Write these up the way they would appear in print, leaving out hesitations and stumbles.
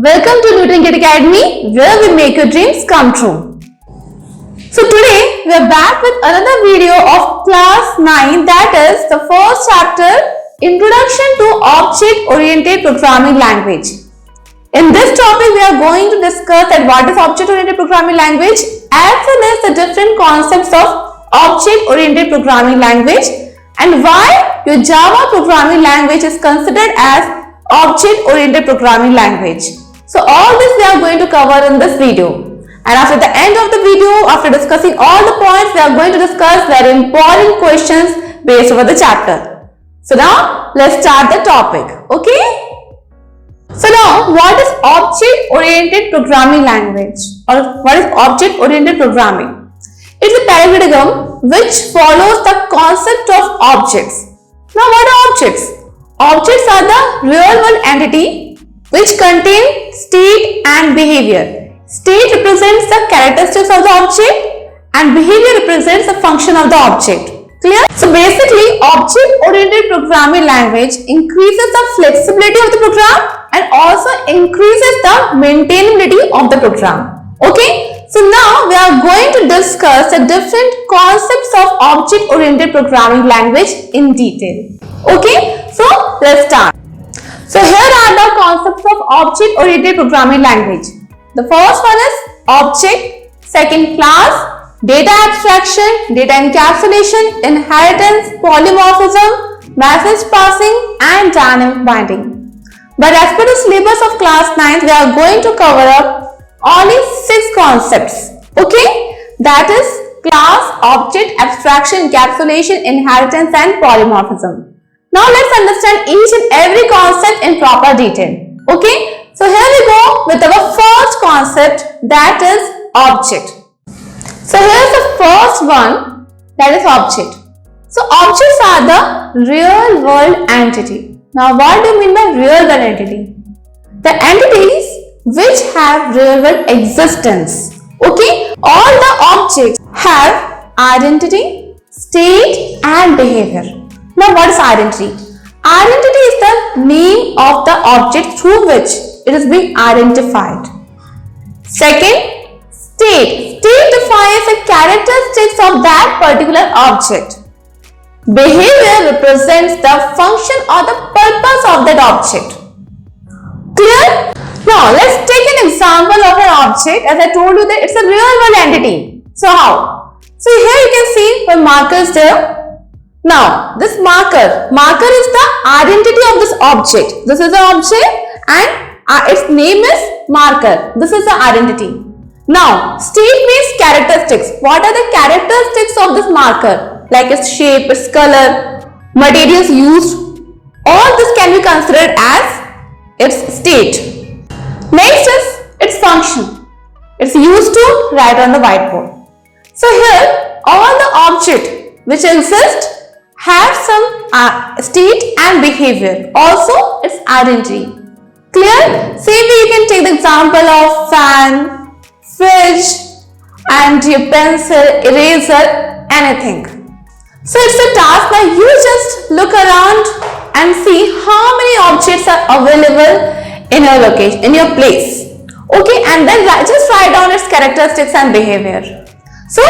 Welcome to Newton Kid Academy, where we make your dreams come true. So today we are back with another video of class 9, that is the first chapter, Introduction to Object-Oriented Programming Language. In this topic we are going to discuss that what is Object-Oriented Programming Language as well as the different concepts of Object-Oriented Programming Language and why your Java programming language is considered as Object-Oriented Programming Language. So all this we are going to cover in this video. And after the end of the video, after discussing all the points, we are going to discuss very important questions based over the chapter. So now let's start the topic. Okay? So now what is Object-Oriented Programming Language or what is Object-Oriented Programming? It's a paradigm which follows the concept of objects. Now what are objects? Objects are the real world entity which contain state and behavior. State represents the characteristics of the object and behavior represents the function of the object. Clear? So basically, object-oriented programming language increases the flexibility of the program and also increases the maintainability of the program. Okay? So now we are going to discuss the different concepts of object-oriented programming language in detail. Okay? So let's start. So here are the concepts of object-oriented programming language. The first one is object, second class, data abstraction, data encapsulation, inheritance, polymorphism, message passing and dynamic binding. But as per the syllabus of class 9, we are going to cover up only 6 concepts. Okay? That is class, object, abstraction, encapsulation, inheritance and polymorphism. Now let's understand each and every concept in proper detail. Okay? So here we go with our first concept, that is object. So here's the first one, that is object. So objects are the real world entity. Now what do you mean by real world entity? The entities which have real world existence. Okay? All the objects have identity, state and behavior. Now what is identity? Identity is the name of the object through which it is being identified. Second, state. State defines the characteristics of that particular object. Behavior represents the function or the purpose of that object. Clear? Now let's take an example of an object. As I told you that it's a real world entity. So how? So here you can see the marker is there. Now, this marker is the identity of this object. This is the object and its name is marker. This is the identity. Now, state means characteristics. What are the characteristics of this marker? Like its shape, its color, materials used. All this can be considered as its state. Next is its function. It's used to write on the whiteboard. So here, all the objects which exist have some state and behavior. Also, its identity. Clear? Same way you can take the example of fan, fridge, and your pencil, eraser, anything. So it's a task that you just look around and see how many objects are available in your location, in your place. Okay, and then just write down its characteristics and behavior. So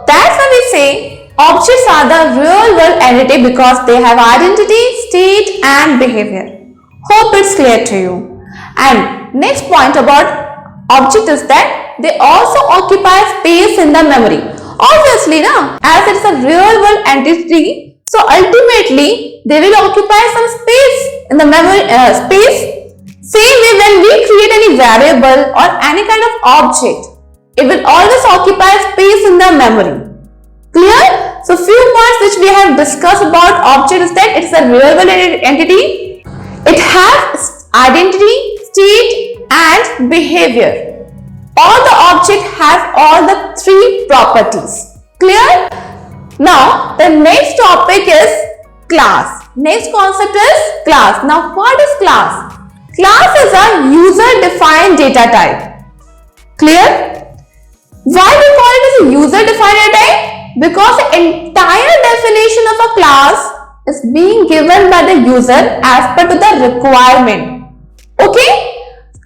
that's why we say objects are the real world entity because they have identity, state and behavior. Hope it's clear to you. And next point about object is that they also occupy space in the memory. Obviously, as it's a real world entity, so ultimately they will occupy some space in the memory space. Same way when we create any variable or any kind of object, it will always occupy space in the memory. Clear? So few points which we have discussed about object is that it's a real world entity. It has identity, state and behavior. All the objects have all the 3 properties. Clear? Now the next topic is class. Next concept is class. Now what is class? Class is a user defined data type. Clear? Why we call it as a user defined data type? Because the entire definition of a class is being given by the user as per to the requirement. Okay?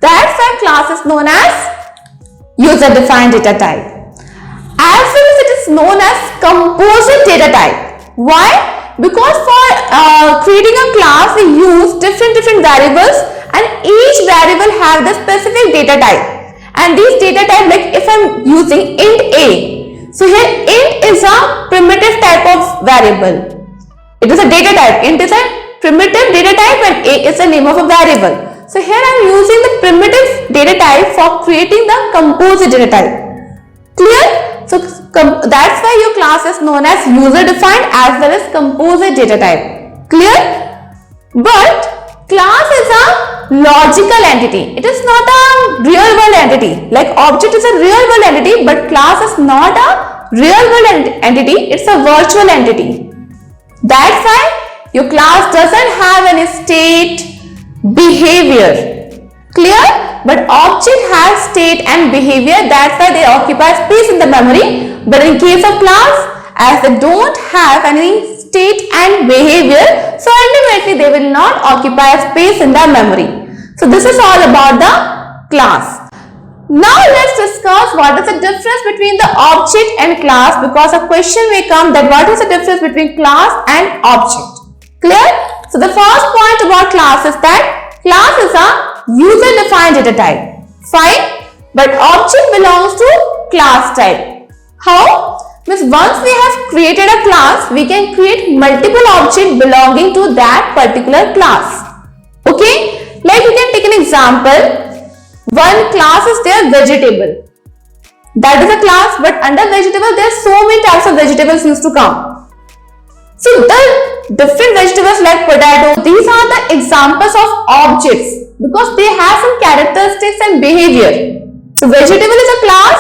That's why class is known as user-defined data type. As well as it is known as composite data type. Why? Because for creating a class, we use different variables, and each variable have the specific data type. And these data type, like if I'm using int a, so here int is a primitive type of variable. It is a data type. Int is a primitive data type and a is the name of a variable. So here I am using the primitive data type for creating the composite data type. Clear? So that's why your class is known as user defined as well as composite data type. Clear? But class is a logical entity. It is not a real world entity. Like object is a real world entity, but class is not a real world entity. It's a virtual entity. That's why your class doesn't have any state, behavior. Clear? But object has state and behavior. That's why they occupy space in the memory. But in case of class, as they don't have any state and behavior, so ultimately they will not occupy space in the memory. So this is all about the class. Now let's discuss what is the difference between the object and class, because a question may come that what is the difference between class and object. Clear? So the first point about class is that class is a user-defined data type. Fine. But object belongs to class type. How? Means once we have created a class, we can create multiple objects belonging to that particular class. Okay? Like you can take an example. One class is there, vegetable. That is a class, but under vegetable there are so many types of vegetables used to come. So the different vegetables like potato, these are the examples of objects because they have some characteristics and behavior. So vegetable is a class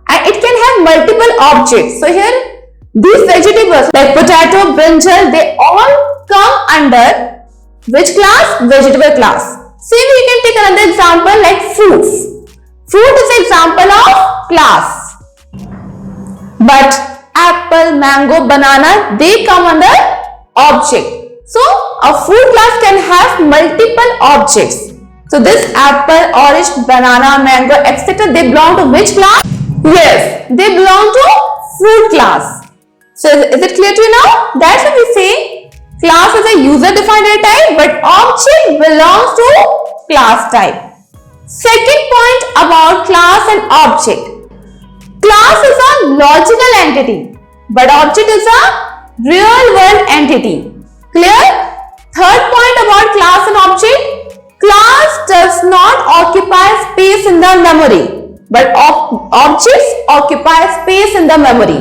and it can have multiple objects. So here these vegetables like potato, brinjal, they all come under which class? Vegetable class. Same you can take another example like fruits. Fruit is an example of class. But apple, mango, banana, they come under object. So a fruit class can have multiple objects. So this apple, orange, banana, mango, etc. they belong to which class? Yes, they belong to fruit class. So is it clear to you now? That's what we say. Class is a user-defined data type, but object belongs to class type. Second point about class and object. Class is a logical entity, but object is a real-world entity. Clear? Third point about class and object. Class does not occupy space in the memory, but objects occupy space in the memory.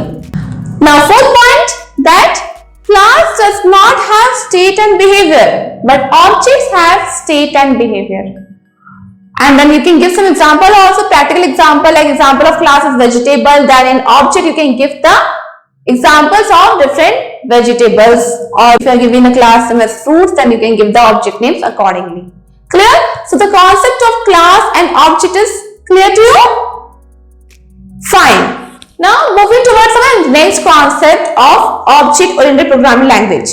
Now, fourth point that class does not have state and behavior, but objects have state and behavior. And then you can give some example also, practical example, like example of class is vegetable. Then in object you can give the examples of different vegetables, or if you are giving a class with fruits, then you can give the object names accordingly. Clear? So the concept of class and object is clear to you? Fine. Now moving towards our next concept of object-oriented programming language.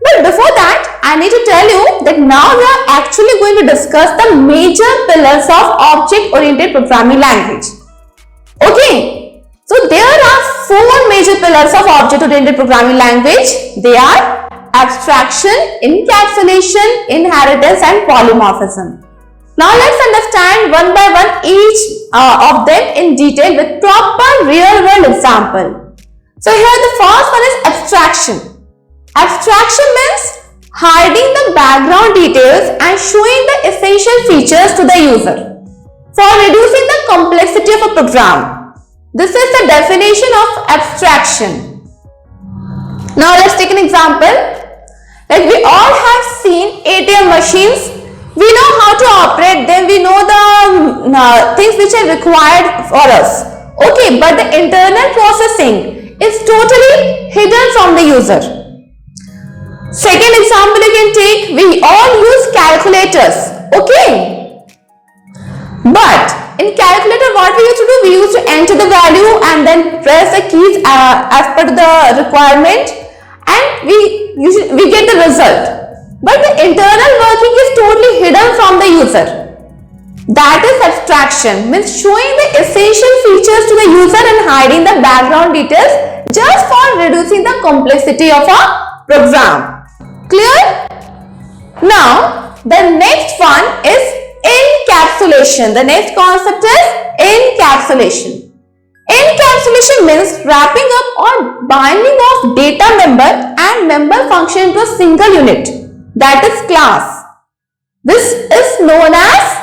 But before that, I need to tell you that now we are actually going to discuss the major pillars of object-oriented programming language. Okay, so there are four major pillars of object-oriented programming language. They are abstraction, encapsulation, inheritance, and polymorphism. Now let's understand one by one each of them in detail with proper real-world example. So here the first one is abstraction. Abstraction means hiding the background details and showing the essential features to the user for reducing the complexity of a program. This is the definition of abstraction. Now let's take an example. Like we all have seen ATM machines. We know how to operate them, we know the things which are required for us. Okay, but the internal processing is totally hidden from the user. Second example you can take, we all use calculators. Okay, but in calculator what we used to do, we used to enter the value and then press the keys as per the requirement, and we get the result. But the internal working is totally hidden from the user. That is abstraction, means showing the essential features to the user and hiding the background details just for reducing the complexity of a program. Clear? Now, the next one is encapsulation. The next concept is encapsulation. Encapsulation means wrapping up or binding of data member and member function into a single unit, that is class. This is known as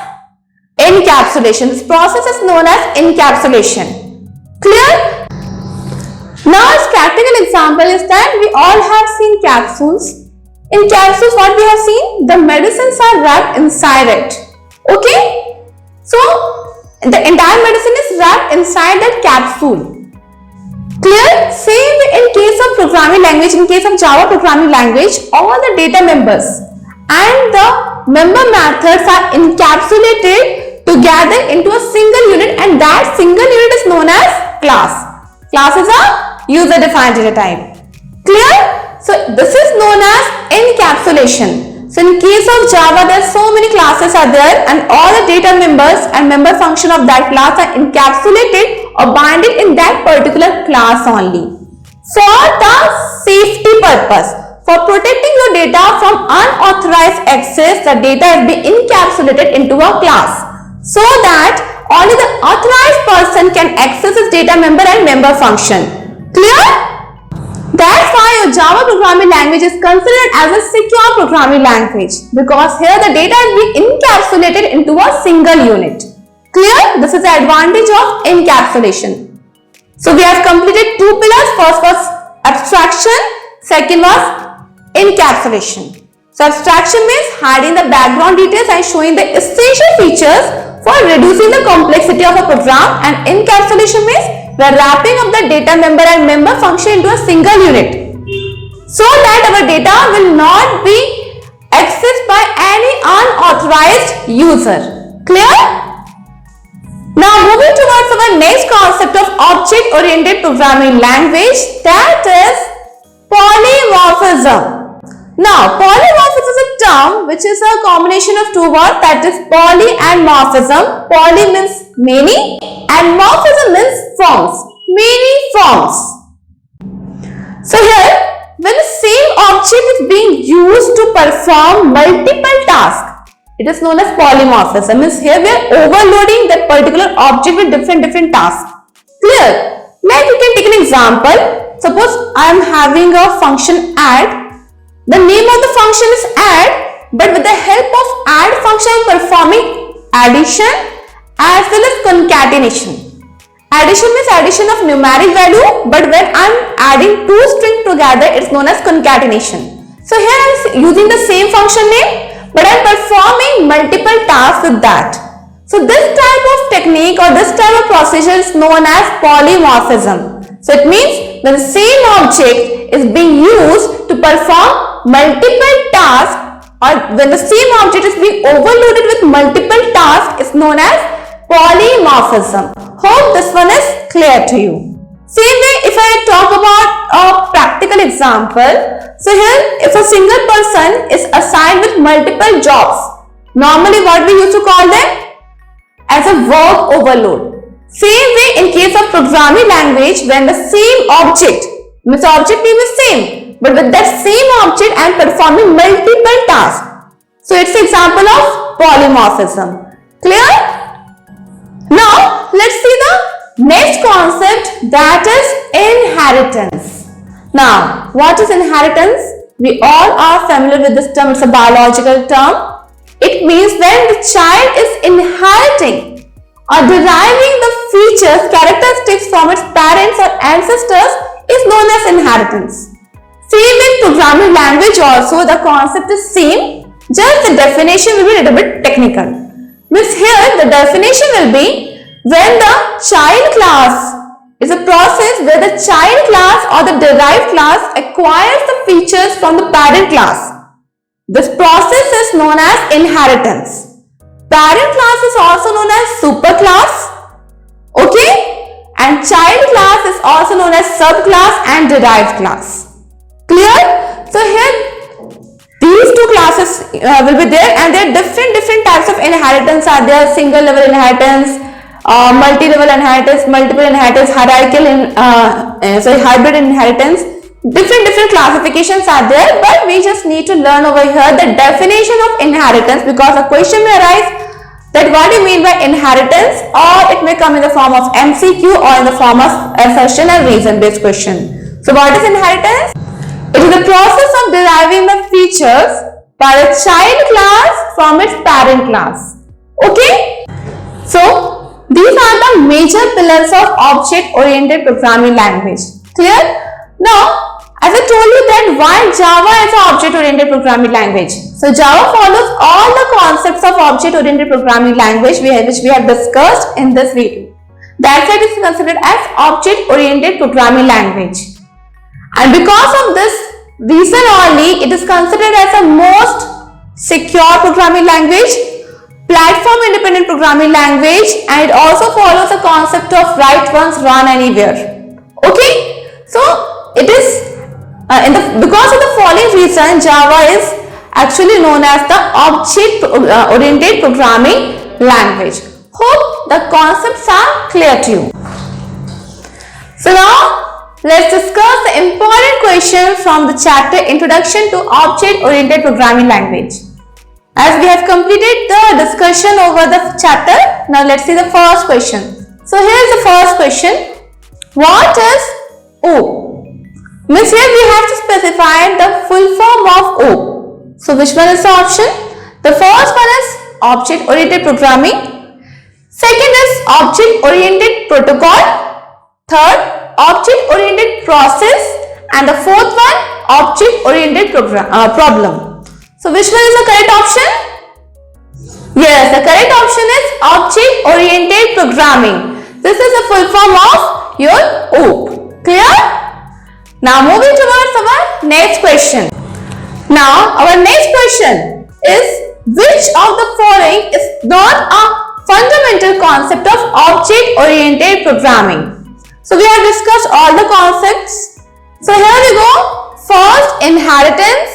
encapsulation. This process is known as encapsulation. Clear? Now, a practical example is that we all have seen capsules. In capsules, what we have seen? The medicines are wrapped inside it. Okay? So, the entire medicine is wrapped inside that capsule. Clear? Same in case of programming language, in case of Java programming language, all the data members and the member methods are encapsulated together into a single unit, and that single unit is known as class. Class is a user-defined data type. Clear? So this is known as encapsulation. So in case of Java, there are so many classes are there, and all the data members and member function of that class are encapsulated or binded in that particular class only. For the safety purpose, for protecting your data from unauthorized access, the data is being encapsulated into a class, so that only the authorized person can access its data member and member function. Clear? That's why your Java programming language is considered as a secure programming language, because here the data is being encapsulated into a single unit. Clear? This is the advantage of encapsulation. So we have completed two pillars. First was abstraction, second was encapsulation. So abstraction means hiding the background details and showing the essential features for reducing the complexity of a program, and encapsulation means we are wrapping up the data member and member function into a single unit, so that our data will not be accessed by any unauthorized user. Clear? Now moving towards our next concept of object-oriented programming language, that is polymorphism. Now, polymorphism is a term which is a combination of two words, that is poly and morphism. Poly means many and morphism means forms, many forms. So here, when the same object is being used to perform multiple tasks, it is known as polymorphism. Means here we are overloading that particular object with different tasks. Clear? Like you can take an example. Suppose I am having a function add. The name of the function is add, but with the help of add function I am performing addition as well as concatenation. Addition means addition of numeric value, but when I am adding two strings together, it is known as concatenation. So here I am using the same function name, but I am performing multiple tasks with that. So this type of technique or this type of procedure is known as polymorphism. So it means when the same object is being used to perform multiple tasks, or when the same object is being overloaded with multiple tasks, is known as polymorphism. Hope this one is clear to you. Same way, if I talk about a practical example, so here if a single person is assigned with multiple jobs, normally what we used to call them as a work overload. Same way in case of programming language, when the same object, means object name is same, but with that same object I am performing multiple tasks. So it's an example of polymorphism. Clear? Now let's see the next concept, that is inheritance. Now what is inheritance? We all are familiar with this term. It's a biological term. It means when the child is inheriting or deriving the features, characteristics from its parents or ancestors is known as inheritance. Same in programming language also, the concept is same, just the definition will be a little bit technical. Means here the definition will be when the child class is a process where the child class or the derived class acquires the features from the parent class. This process is known as inheritance. Parent class is also known as superclass, okay, and child class is also known as subclass and derived class. Clear? So here these two classes classes will be there, and there are different types of inheritance are there. Single level inheritance, multi-level inheritance, multiple inheritance, hybrid inheritance. Different classifications are there, but we just need to learn over here the definition of inheritance, because a question may arise that what do you mean by inheritance, or it may come in the form of MCQ or in the form of assertion and reason based question. So what is inheritance? It is the process of deriving the features by a child class from its parent class. Okay? So these are the major pillars of object-oriented programming language. Clear? Now, as I told you that why Java is an object-oriented programming language. So Java follows all the concepts of object-oriented programming language which we have discussed in this video. That's why it is considered as object-oriented programming language. And because of this reason only, it is considered as a most secure programming language, platform independent programming language, and it also follows the concept of write once, run anywhere. Okay, so it is because of the following reason, Java is actually known as the object-oriented programming language. Hope the concepts are clear to you. So now let's discuss the important question from the chapter Introduction to Object-Oriented Programming Language. As we have completed the discussion over the chapter, now let's see the first question. So here is the first question. What is O? Means here we have to specify the full form of O. So which one is the option? The first one is Object-Oriented Programming. Second is Object-Oriented Protocol. Third, Object-Oriented Process, and the fourth one, Object-Oriented Problem. So which one is the correct option? Yes, the correct option is Object-Oriented Programming. This is the full form of your OOP. Clear? Now moving towards our next question. Now our next question is, which of the following is not a fundamental concept of object-oriented programming? So we have discussed all the concepts. So here we go. First, inheritance.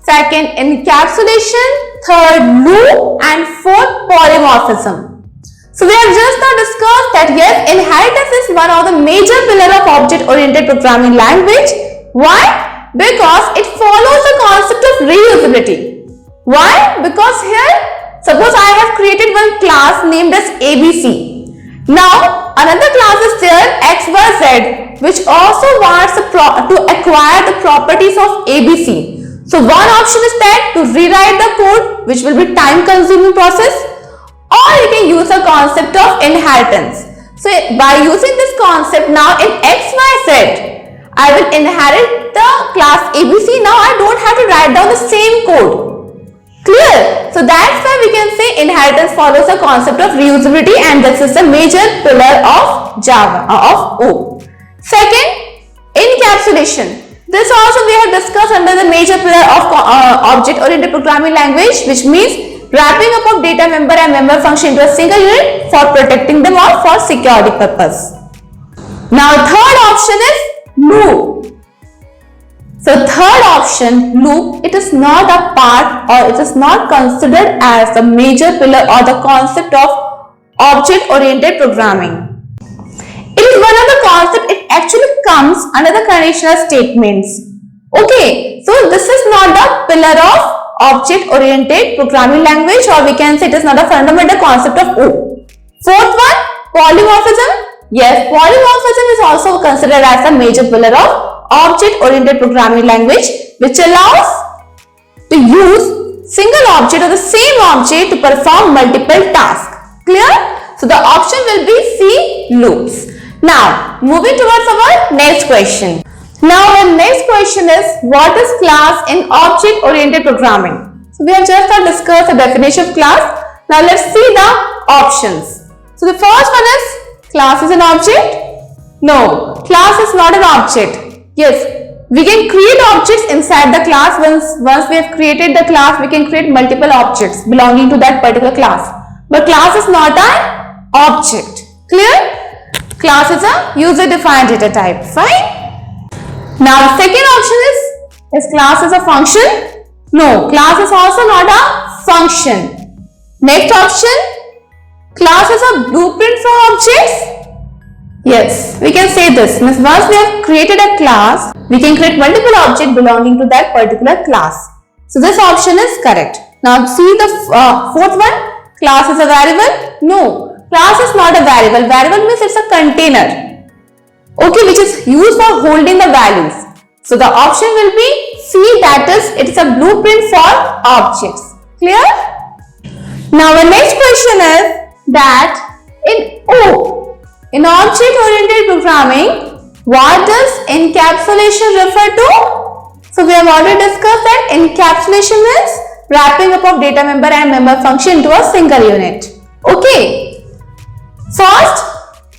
Second, encapsulation. Third, loop. And fourth, polymorphism. So we have just now discussed that yes, inheritance is one of the major pillars of object-oriented programming language. Why? Because it follows the concept of reusability. Why? Because here, suppose I have created one class named as ABC. Now, another class is there, XYZ, which also wants to acquire the properties of ABC. So, one option is that to rewrite the code, which will be time-consuming process, or you can use the concept of inheritance. So, by using this concept, now in XYZ, I will inherit the class ABC. Now, I don't have to write down the same code. Clear? So that's why we can say inheritance follows the concept of reusability, and this is the major pillar of Java, of O. Second, encapsulation. This also we have discussed under the major pillar of object-oriented programming language, which means wrapping up of data member and member function into a single unit for protecting them or for security purpose. Now third option is loop. So third option, loop, it is not a part or it is not considered as the major pillar or the concept of object-oriented programming. It is one of the concepts, it actually comes under the conditional statements. Okay, so this is not the pillar of object-oriented programming language, or we can say it is not a fundamental concept of O. Fourth one, polymorphism. Yes, polymorphism is also considered as a major pillar of object-oriented programming language, which allows to use single object or the same object to perform multiple tasks. Clear? So the option will be C, loops. Now moving towards our next question. Now our next question is, what is class in object-oriented programming? So we have just discussed the definition of class. Now let's see the options. So the first one is, class is an object? No, class is not an object. Yes, we can create objects inside the class. Once we have created the class, we can create multiple objects belonging to that particular class. But class is not an object. Clear? Class is a user-defined data type. Fine. Now, second option is class is a function? No, class is also not a function. Next option, class is a blueprint for objects. Yes, we can say this. Means once we have created a class, we can create multiple objects belonging to that particular class. So this option is correct. Now see the fourth one. Class is a variable? No, class is not a variable. Variable means it's a container. Okay, which is used for holding the values. So the option will be C, that is, it is a blueprint for objects. Clear? Now the next question is that in O, in object-oriented programming, what does encapsulation refer to? So we have already discussed that encapsulation means wrapping up of data member and member function into a single unit. Okay. First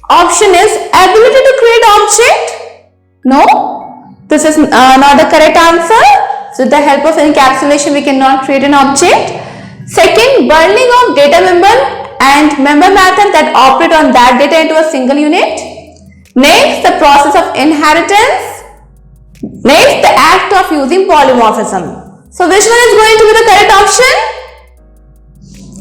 option is ability to create object. No, this is not the correct answer. So with the help of encapsulation we cannot create an object. Second, bundling of data member and member method that operate on that data into a single unit. Next, the process of inheritance. Next, the act of using polymorphism. So which one is going to be the correct option?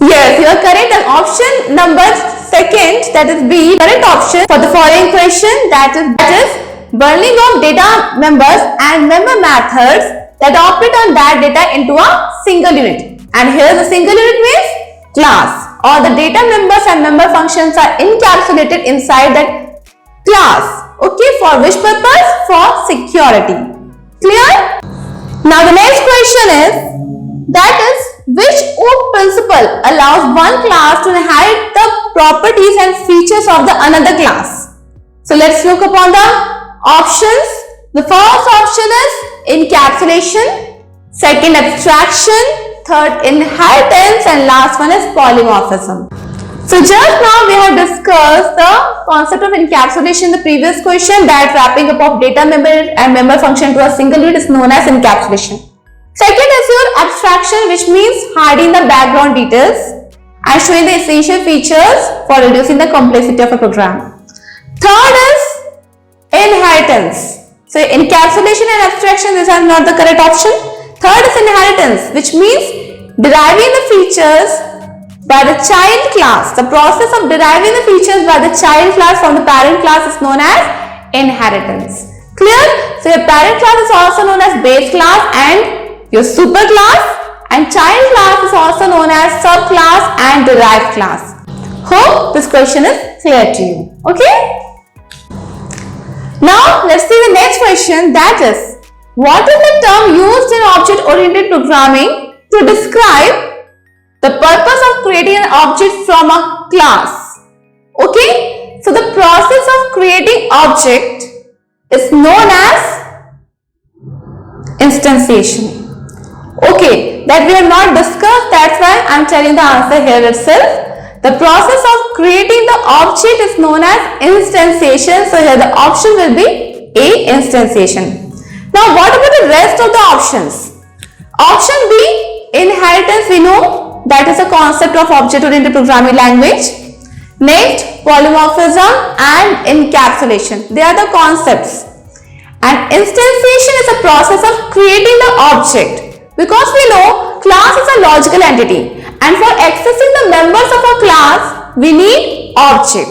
Yes, you are correct. And option number second, that is B, correct option for the following question, that is bundling of data members and member methods that operate on that data into a single unit. And here the single unit means class. All the data members and member functions are encapsulated inside that class. Okay, for which purpose? For security. Clear? Now the next question is, that is, which OOP principle allows one class to inherit the properties and features of the another class? So let's look upon the options. The first option is encapsulation, second abstraction, third inheritance, and last one is polymorphism. So just now we have discussed the concept of encapsulation in the previous question, that wrapping up of data member and member function to a single unit is known as encapsulation. Second is your abstraction, which means hiding the background details and showing the essential features for reducing the complexity of a program. Third is inheritance. So encapsulation and abstraction, these are not the correct option. Third is inheritance, which means deriving the features by the child class. The process of deriving the features by the child class from the parent class is known as inheritance. Clear? So your parent class is also known as base class and your super class, and child class is also known as subclass and derived class. Hope this question is clear to you. Okay? Now let's see the next question, that is, what is the term used in object-oriented programming to describe the purpose of creating an object from a class? Okay, so the process of creating object is known as instantiation. Okay, that we have not discussed, that's why I am telling the answer here itself. The process of creating the object is known as instantiation. So here the option will be A, instantiation. Now what about the rest of the options? Option B, inheritance, we know that is a concept of object-oriented programming language. Next, polymorphism and encapsulation, they are the concepts. And instantiation is a process of creating the object, because we know class is a logical entity, and for accessing the members of a class we need object.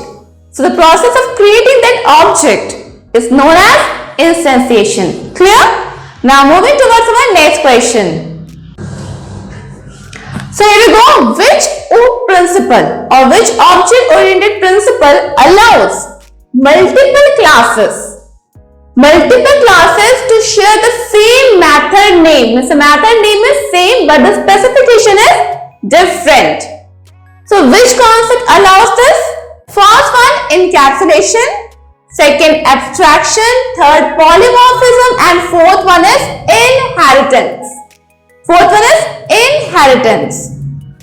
So the process of creating that object is known as instantiation. Clear? Now moving towards our next question. So here we go. Which OOP principle or which object-oriented principle allows multiple classes to share the same method name? Means the method name is same but the specification is different. So which concept allows this? First one, encapsulation, second abstraction, third polymorphism, and fourth one is inheritance.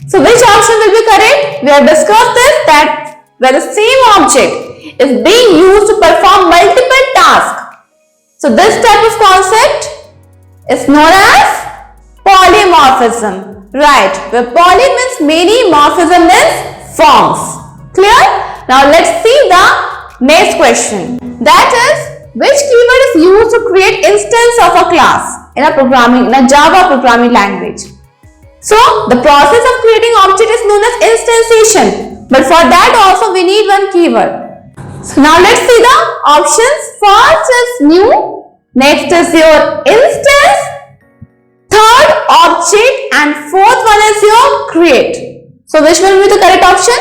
So which option will be correct? We have discussed this, that where the same object is being used to perform multiple tasks. So this type of concept is known as polymorphism. Right, where poly means many, morphism means forms. Clear? Now let's see the next question. That is, which keyword is used to create instance of a class? in a Java programming language. So the process of creating object is known as instantiation. But for that also we need one keyword. So now let's see the options. First is new, next is your instance, third object, and fourth one is your create. So which will be the correct option?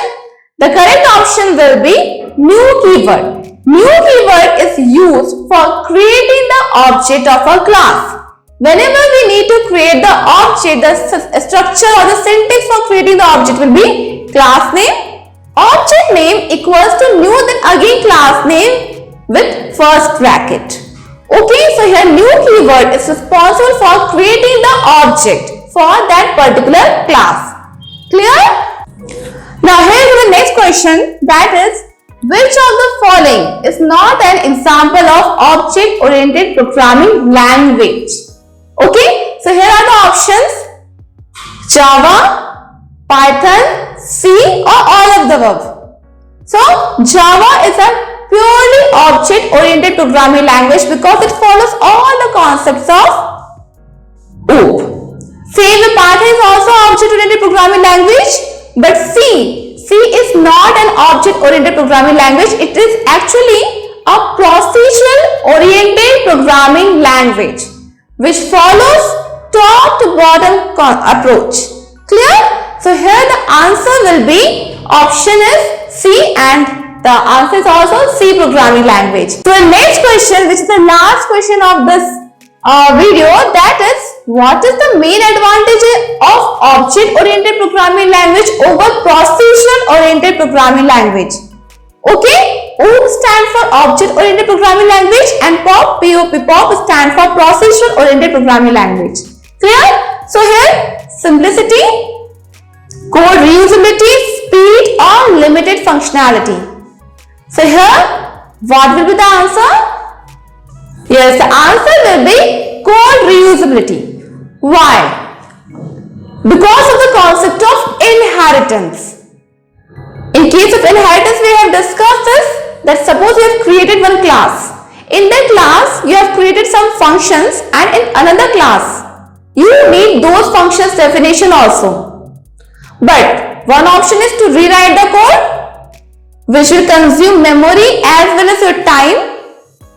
The correct option will be new keyword. New keyword is used for creating the object of a class. Whenever we need to create the object, the structure or the syntax for creating the object will be class name, object name equals to new, then again class name with first bracket. Okay, so here new keyword is responsible for creating the object for that particular class. Clear? Now here is the next question, that is, which of the following is not an example of object-oriented programming language? Okay, so here are the options: Java, Python, C, or all of the above. So Java is a purely object-oriented programming language because it follows all the concepts of OOP. Same with Python is also object-oriented programming language, but C is not an object-oriented programming language. It is actually a procedural-oriented programming language which follows top to bottom approach. Clear? So here the answer will be option is C, and the answer is also C programming language. So the next question, which is the last question of this video, that is, what is the main advantage of object-oriented programming language over procedural-oriented programming language? Okay, OOP stands for object-oriented programming language and POP stands for procedural-oriented programming language. Clear? So here, simplicity, code reusability, speed, or limited functionality. So here, what will be the answer? Yes, the answer will be code reusability. Why? Because of the concept of inheritance. In case of inheritance, we have discussed this, that suppose you have created one class. In that class, you have created some functions, and in another class, you need those functions definition also. But one option is to rewrite the code, which will consume memory as well as your time.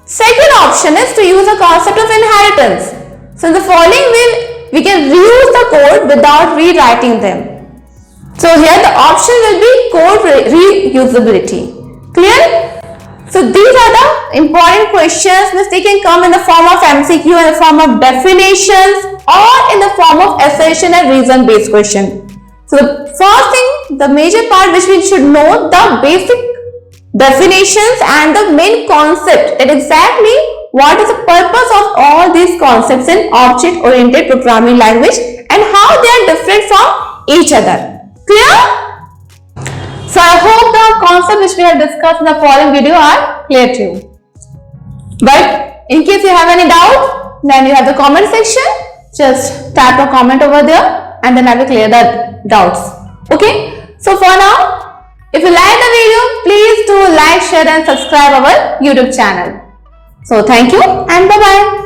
Second option is to use the concept of inheritance. So in the following way, we can reuse the code without rewriting them. So here the option will be code reusability. Clear? So these are the important questions which they can come in the form of MCQ, in the form of definitions, or in the form of assertion and reason based question. So the first thing, the major part which we should know, the basic definitions and the main concept, and exactly what is the purpose of all these concepts in object oriented programming language and how they are different from each other. Clear? So I hope the concepts which we have discussed in the following video are clear to you. But in case you have any doubt, then you have the comment section. Just tap a comment over there and then I will clear the doubts. Okay? So for now, if you like the video, please do like, share and subscribe our YouTube channel. So thank you and bye-bye.